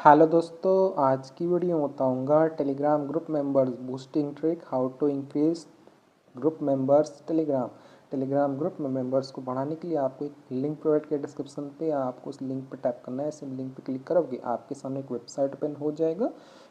Hello दोस्तों, आज की वीडियो में बताऊंगा Telegram group members boosting trick, how to increase group members Telegram group में मेंबर्स को बढ़ाने के लिए आपको एक लिंक प्रोवाइड किया डिस्क्रिप्शन पे। आपको उस लिंक पे टैप करना है। इस लिंक पे क्लिक करोगे आपके सामने एक वेबसाइट ओपन हो जाएगा।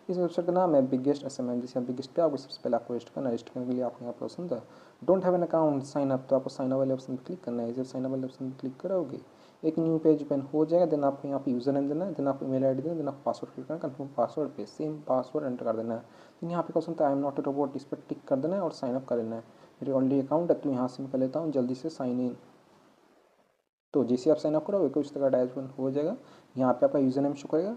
इस वेबसाइट का नाम है बिगेस्ट एसएमएम। जैसे बिगेस्ट पे आपको सबसे पहले आपको रजिस्टर करने के लिए आपको यहाँ पर ऑप्शन था don't have an account sign up, तो आपको साइन अप वाले ऑप्शन पर क्लिक करना है। जब साइन अप वाले ऑप्शन पर क्लिक करोगे एक न्यू पेज ओपन हो जाएगा। देन आपको यहाँ पे यूजर नेम देना है, देन आपको ईमेल आईडी देना है, देन आपको पासवर्ड फिल करना है। कंफर्म पासवर्ड पे सेम पासवर्ड एंटर कर देना है। तो यहाँ पे क्वेश्चन था I am not a robot, इस पर टिक कर देना है और साइन अप कर लेना है। मेरी ऑलरेडी अकाउंट है तो यहाँ से मैं कर लेता हूँ जल्दी से साइन इन। तो जैसे आप साइन अप करोगे कुछ तरह का डैशबोर्ड हो जाएगा। यहाँ पे आपका यूजर नेम शो करेगा,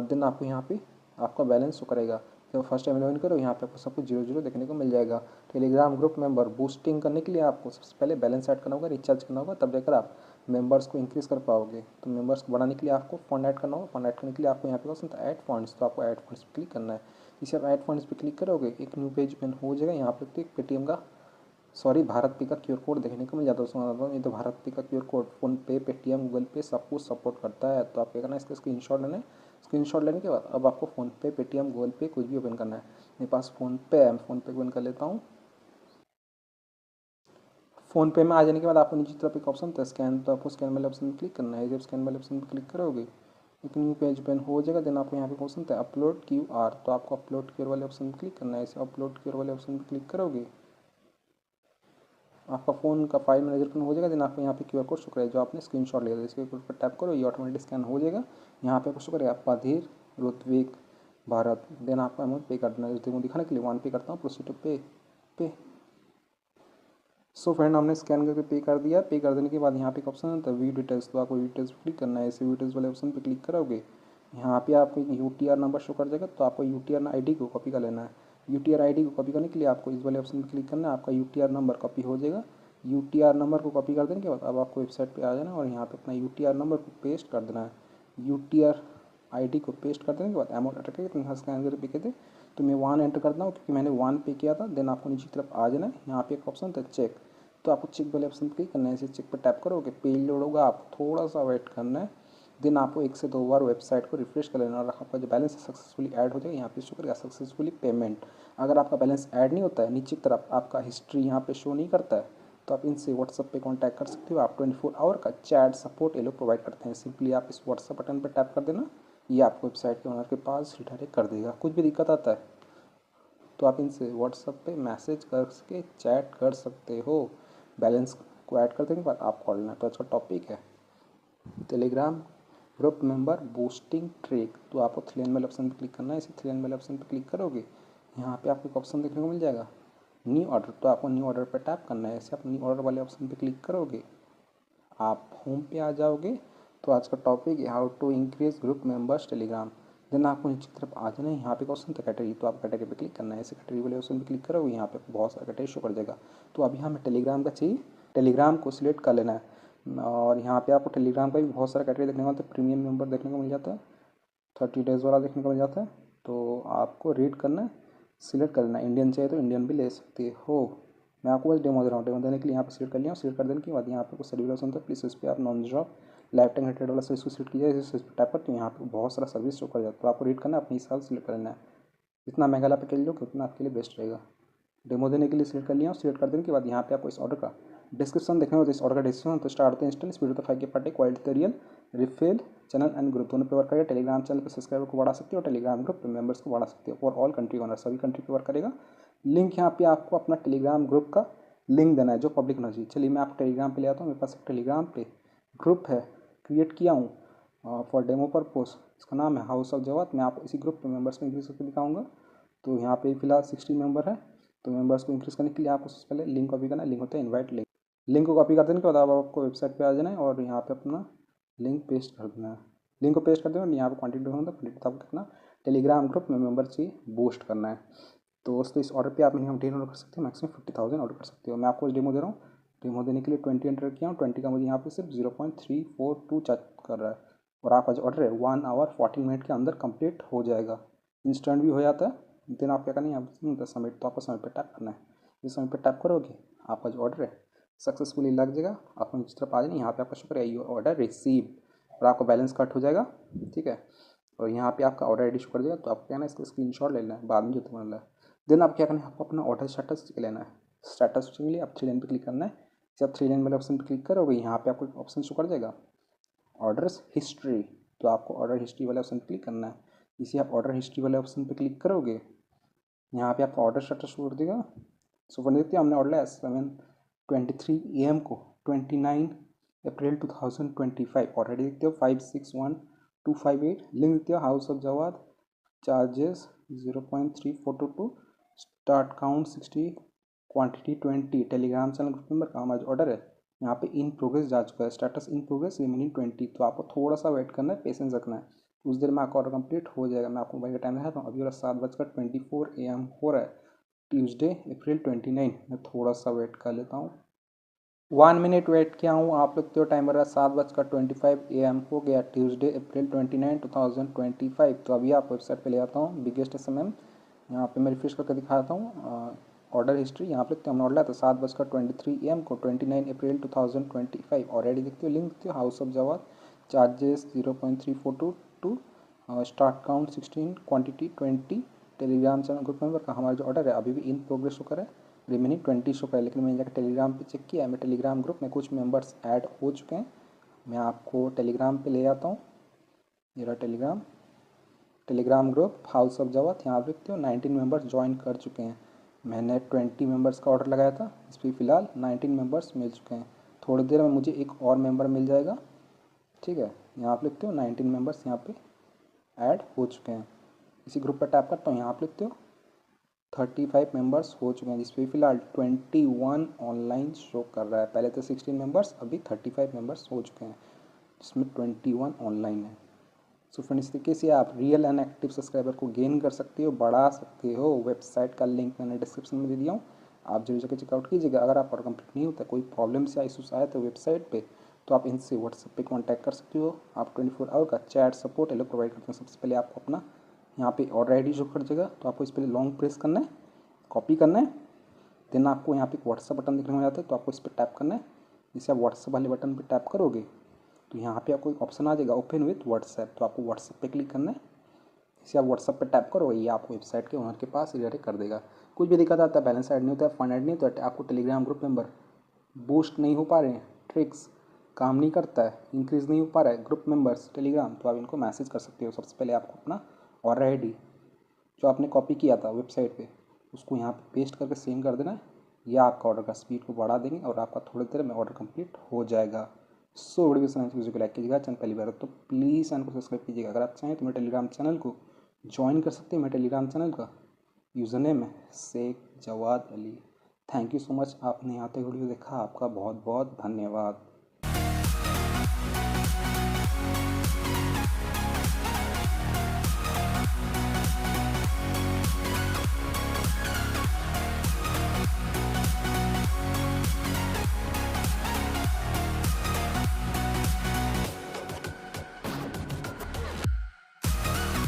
देन आपको यहाँ पे आपका बैलेंस शो करेगा। जब फर्स्ट टाइम लॉगिन करो यहाँ पे आपको सब कुछ जीरो जीरो देखने को मिल जाएगा। टेलीग्राम ग्रुप मेंबर बूस्टिंग करने के लिए आपको सबसे पहले बैलेंस ऐड करना होगा, रिचार्ज करना होगा, तब जाकर आप मेंबर्स को इंक्रीज कर पाओगे। तो मेंबर्स को बढ़ाने के लिए आपको फंड ऐड करना होगा। फंड ऐड करने के लिए आपको यहाँ पे ऑप्शन था ऐड फंड्स, तो आपको ऐड फंड्स पर क्लिक करना है। इसे आप ऐड फंड्स पर क्लिक करोगे एक न्यू पेज ओपन हो जाएगा। यहाँ पे एक पेटीएम का भारत पे का क्यूआर कोड देखने को मिल जाता है। उसमें ये तो भारत पे का क्यूआर कोड फोन पे, पेटीएम, गूगल पे सब कुछ सपोर्ट करता है। तो आप क्या करना है, इसका स्क्रीनशॉट लेना है। स्क्रीनशॉट लेने के बाद अब आपको फ़ोन पे, पेटीएम, गूगल पे कुछ भी ओपन करना है। मेरे पास फ़ोन पे है, फ़ोन पे ओपन कर लेता हूँ। फ़ोन पे में आ जाने के बाद आपको नीचे तरफ एक ऑप्शन था स्कैन, तो आपको स्कैन वाले ऑप्शन पर क्लिक करना है। जब स्कैन वाले ऑप्शन पर क्लिक करोगे एक न्यू पेज ओपन हो जाएगा। देन आपको यहाँ पे ऑप्शन था अपलोड क्यूआर, तो आपको अपलोड क्यूआर वाले ऑप्शन पर क्लिक करना है। इसे अपलोड क्यूआर वाले ऑप्शन पर क्लिक करोगे आपका फ़ोन का फाइल मैनेजर ओपन हो जाएगा। देन आपको यहाँ पे क्यूआर कोड शो करेगा जो आपने स्क्रीनशॉट लिया था। इस क्यूआर कोड पर टैप करो, ये ऑटोमेटिक स्कैन हो जाएगा। यहाँ पे आपको शो करेगा पाधीर ऋत्विक भारत। देन आपको अमाउंट पे कर देना है। ऋत्विक को दिखाने के लिए वन पे करता हूँ, प्रोसीड टू पे। सो फ्रेंड हमने स्कैन करके पे कर दिया। पे कर देने के बाद यहाँ पे एक ऑप्शन आता है व्यू डिटेल्स, तो आपको व्यू डिटेल्स पर क्लिक करना है। इसे व्यू डिटेल्स वाले ऑप्शन पर क्लिक करोगे यहाँ पे आपको यूटीआर नंबर शो कर जाएगा। तो आपको यूटीआर आईडी को कॉपी कर लेना है। यूटीआर आईडी को कॉपी करने के लिए आपको इस वाले ऑप्शन पर क्लिक करना है। आपका यूटीआर नंबर कॉपी हो जाएगा। यूटीआर नंबर को कॉपी कर देने के बाद अब आपको वेबसाइट पे आ जाना और यहाँ पे अपना यूटीआर नंबर को पेस्ट कर देना है। यूटीआर आईडी को पेस्ट कर देने के बाद अमाउंट एंटर करके यहाँ स्कैन करके पे कहते तो मैं वन एंटर करता हूँ क्योंकि मैंने वन पे किया था। देन आपको नीचे की तरफ आ जाना है। यहाँ पे एक ऑप्शन था चेक, तो आपको चेक वाले ऑप्शन पर क्लिक करना है। इसे चेक पर टैप करोगे पेज लोड होगा, आपको थोड़ा सा वेट करना है। देन आपको 1 से 2 बार वेबसाइट को रिफ्रेश कर लेना और आपका जो बैलेंस सक्सेसफुली ऐड हो जाएगा। यहाँ पे शो करेगा सक्सेसफुली पेमेंट। अगर आपका बैलेंस ऐड नहीं होता है, नीचे की तरफ आपका हिस्ट्री यहाँ पे शो नहीं करता है, तो आप इनसे व्हाट्सअप पे कांटेक्ट कर सकते हो। आप 24 आवर का चैट सपोर्ट ये लोग प्रोवाइड करते हैं। सिंपली आप इस व्हाट्सअप बटन पर टैप कर देना, ये आपको वेबसाइट के ओनर के पास रिडायरेक्ट कर देगा। कुछ भी दिक्कत आता है तो आप इनसे व्हाट्सअप पे मैसेज करके चैट कर सकते हो। बैलेंस को ऐड कर देने के बाद आप कॉल लेना। तो आज का टॉपिक है Telegram group member boosting trick. तो आपको थ्री लाइन वाले ऑप्शन पर क्लिक करना है। इसे थ्री लाइन वाले ऑप्शन पर क्लिक करोगे यहाँ पे आपको एक ऑप्शन देखने को मिल जाएगा न्यू ऑर्डर, तो आपको न्यू ऑर्डर पर टैप करना है। ऐसे आप न्यू ऑर्डर वाले ऑप्शन पर क्लिक करोगे आप होम पे आ जाओगे। तो आज का टॉपिक है how to increase group members Telegram. Then आपको नीचे की तरफ आ जाना है। यहाँ पे क्वेश्चन था कैटेगरी, तो आप कैटेगरी पे क्लिक करना है। ऐसे कैटेगरी वाले ऑप्शन पे क्लिक करोगे यहाँ पे बहुत सारा कैटेगरी शो कर जाएगा। तो अभी हमें टेलीग्राम का चाहिए, टेलीग्राम को सिलेक्ट कर लेना है। और यहाँ पे आपको टेलीग्राम का भी बहुत सारा कैटेगरी देखने को मिलता है। प्रीमियम मेंबर देखने को मिल जाता है, 30 डेज़ वाला देखने को मिल जाता है। तो आपको रीड करना है, सिलेक्ट कर लेना है। इंडियन चाहिए तो इंडियन भी ले सकते हो। मैं आपको बस डेमो दे रहा हूँ। डेमो देने के लिए यहाँ पे सिलेक्ट कर लिया। सिलेक्ट कर देने के बाद यहाँ पे कुछ सर्विस ऑप्शन था, प्लीज़ इस पर आप non job life time rated वाला सर्विस को सिलेक्ट कीजिए। इस पर टैप करते हैं यहाँ पे बहुत सारा सर्विस शो कर जाता है। तो आपको रीड करना है, अपने हिसाब से सिलेक्ट कर लेना है। जितना महंगा वाला पैकेज लो उतना आपके लिए बेस्ट रहेगा। डेमो देने के लिए सिलेक्ट कर लिया। सिलेक्ट कर देने के बाद यहाँ पे आपको इस ऑर्डर का डिस्क्रिप्शन देखना होगा। इस ऑर्डर का डिस्क्रिप्शन तो स्टार्ट होते हैं इंस्टॉल स्पीड तो 5 के party quality real refill channel and group दोनों पे वर्क करेगा। टेलीग्राम चैनल पे सब्सक्राइबर को बढ़ा सकते हो, टेलीग्राम ग्रुप पे मेंबर्स को बढ़ा सकते हो। और ऑल कंट्री ओनर सभी कंट्री पे वर्क करेगा। लिंक यहाँ पे आपको अपना टेलीग्राम ग्रुप का लिंक देना है जो पब्लिक होना चाहिए। चलिए मैं आपको टेलीग्राम पे ले आता हूँ। मेरे पास एक टेलीग्राम पे ग्रुप है, क्रिएट किया हूँ फॉर डेमो पर्पस। इसका नाम है हाउस ऑफ जवात। मैं आपको इसी ग्रुप पे मेंबर्स को इंक्रीज करके दिखाऊंगा। तो यहाँ पे फिलहाल 16 मेंबर है। तो मेंबर्स को इंक्रीज करने के लिए आपको सबसे पहले लिंक कॉपी करना है। लिंक होता है इनवाइट लिंक। लिंक को कॉपी कर देने के बाद अब आपको वेबसाइट पे आ जाना है और यहाँ पे अपना लिंक पेस्ट कर देना है। लिंक को पेस्ट कर देना और यहाँ पे क्वांटिटी होगा क्वांटिटी आपको कितना टेलीग्राम ग्रुप में मेंबर चाहिए बूस्ट करना है। तो दोस्तों इस ऑर्डर पे आप मिनिमम 10 ऑर्डर कर सकते हो, मैक्सिमम 50,000 ऑर्डर कर सकते हो। मैं आपको डेमो दे रहा हूँ। डेमो देने के लिए 20 एंटर किया हूँ। 20 का मुझे यहाँ पे सिर्फ 0.342 चार्ज कर रहा है। और आपका जो ऑर्डर है 1 आवर 14 मिनट के अंदर कंप्लीट हो जाएगा। इंस्टेंट भी हो जाता है। देन आप क्या करना है, यहाँ पे सबमिट, तो आपको सबमिट पे टैप करना है। जिस सबमिट पे टैप करोगे आपका जो ऑर्डर है सक्सेसफुली लग जाएगा। आप नीचे तरफ आ जाए, यहाँ पे आपका शुक्र है यू ऑर्डर रिसीव और आपका बैलेंस कट हो जाएगा। ठीक है। और यहाँ पे आपका ऑर्डर आई डी शो कर देगा। तो आपको क्या है ना इसका स्क्रीनशॉट ले लेना है बाद में जो तुम्हारा है। देन आप क्या करना है, आपको अपना ऑर्डर स्टेटस चेक लेना है। स्टेटस के लिए आप 3 लाइन पर क्लिक करना है। जब 3 लाइन वाले ऑप्शन पर क्लिक करोगे यहाँ पे आपको एक ऑप्शन शो कर देगा ऑर्डर्स हिस्ट्री। तो आपको ऑर्डर हिस्ट्री वाले ऑप्शन पर क्लिक करना है। इसे आप ऑर्डर हिस्ट्री वाले ऑप्शन पर क्लिक करोगे यहाँ पे आपका ऑर्डर स्टेटस शो कर देगा। सो वन देखते हैं हमने ऑर्डर है 7:23 AM को 29 अप्रैल 2025। ऑलरेडी देखते हो 561258। लिंक देखते हो house of Jawad, charges 0.3422, start count 60, quantity 20, Telegram channel group number का हमारा जो ऑर्डर है यहाँ पे इन प्रोग्रेस जा चुका है, स्टेटस इन प्रोग्रेस रिमेनिंग 20। तो आपको थोड़ा सा वेट करना है, पेशेंस रखना है, उस देर में आपका ऑर्डर कंप्लीट हो जाएगा। मैं आपको मोबाइल का टाइम दिखाता हूँ, अभी और 7:24 AM हो रहा है, ट्यूसडे अप्रैल 29। मैं थोड़ा सा वेट कर लेता हूँ, 1 मिनट वेट किया हूँ। आप लोग तो टाइम रहा 7:25 AM हो गया, ट्यूसडे अप्रैल 29, 2025। तो अभी आप वेबसाइट पे ले आता हूँ बिगेस्ट SMM। यहाँ पे मैं रिफ्रेश करके दिखाता हूँ ऑर्डर हिस्ट्री। यहाँ पे देखते हो हमने ऑर्डर था 7:23 AM को 29 अप्रैल 2025। ऑलरेडी देखते हो, लिंक देखते हो house of Jawad, charges 0.3422, start count 16, quantity 20, Telegram channel group member का हमारा जो ऑर्डर है अभी भी इन प्रोग्रेस शो कर है, रिमेनिंग 20 शो कर है। लेकिन मैंने जाकर टेलीग्राम पे चेक किया, मैं टेलीग्राम ग्रुप में कुछ मेंबर्स ऐड हो चुके हैं। मैं आपको टेलीग्राम पे ले आता हूँ, मेरा Telegram group house of Jawad. यहाँ देखते हो 19 मेंबर्स ज्वाइन कर चुके हैं। मैंने 20 मेंबर्स का ऑर्डर लगाया था, इस पर फ़िलहाल 19 मेंबर्स मिल चुके हैं। थोड़ी देर में मुझे एक और मेंबर मिल जाएगा, ठीक है। यहाँ आप लिखते हो 19 मेंबर्स यहाँ पे ऐड हो चुके हैं। इसी ग्रुप पर टैप करता हूँ, यहाँ आप लिखते हो 35 मेंबर्स हो चुके हैं, जिस पर फ़िलहाल 21 ऑनलाइन शो कर रहा है। पहले तो 16 मेंबर्स, अभी 35 मेंबर्स हो चुके हैं, जिसमें 21 ऑनलाइन है। सो फ्रेंड, इस तरीके से आप रियल एंड एक्टिव सब्सक्राइबर को गेन कर सकते हो, बढ़ा सकते हो। वेबसाइट का लिंक मैंने डिस्क्रिप्शन में दे दिया हूँ, आप जरूर जाकर चेकआउट कीजिएगा। अगर आप और कंप्लीट नहीं होता, कोई प्रॉब्लम्स या इशूज़ आए तो वेबसाइट पे, तो आप इनसे व्हाट्सएप पे कांटेक्ट कर सकते हो। आप 24 आवर का चैट सपोर्ट ये लोग प्रोवाइड करते हैं। सबसे पहले आपको अपना यहाँ पे ऑर्डर आई डी शो कर देगा, तो आपको इस पर लॉन्ग प्रेस करना है, कॉपी करना है। देन आपको यहाँ पे एक व्हाट्सएप बटन दिखने में जाता है, तो आपको इस पर टैप करना है। जैसे आप व्हाट्सएप वाले बटन पर टैप करोगे तो यहाँ पे आपको एक ऑप्शन आ जाएगा ओपन विथ व्हाट्सएप। तो आपको व्हाट्सएप पे क्लिक करना है। जैसे आप व्हाट्सएप पे टैप करोगे ये आपको वेबसाइट के ओनर के पास रिडायरेक्ट कर देगा। कुछ भी दिक्कत आता है, बैलेंस ऐड नहीं होता है, फंड ऐड नहीं होता है, आपको टेलीग्राम ग्रुप मेंबर बूस्ट नहीं हो पा रहे हैं, ट्रिक्स काम नहीं करता है, इंक्रीज़ नहीं हो पा रहा है ग्रुप मेंबर्स टेलीग्राम, तो आप इनको मैसेज कर सकते हो। सबसे पहले आपको अपना ऑर्डर आई डी जो आपने कॉपी किया था वेबसाइट पे, उसको यहाँ पे पेस्ट करके सेंड कर देना है। या आपका ऑर्डर का स्पीड को बढ़ा देंगे और आपका थोड़ी देर में ऑर्डर कंप्लीट हो जाएगा। सो वीडियो पसंद वीडियो को लाइक कीजिएगा, चैनल पहली बार तो प्लीज़ चैनल को सब्सक्राइब कीजिएगा। अगर आप चाहें तो मेरे टेलीग्राम चैनल को ज्वाइन कर सकते हैं। मेरे टेलीग्राम चैनल का यूज़र नेम है Sheikh Jawad Ali. Thank you so much, आपने यहाँ तक वीडियो देखा, आपका बहुत बहुत धन्यवाद।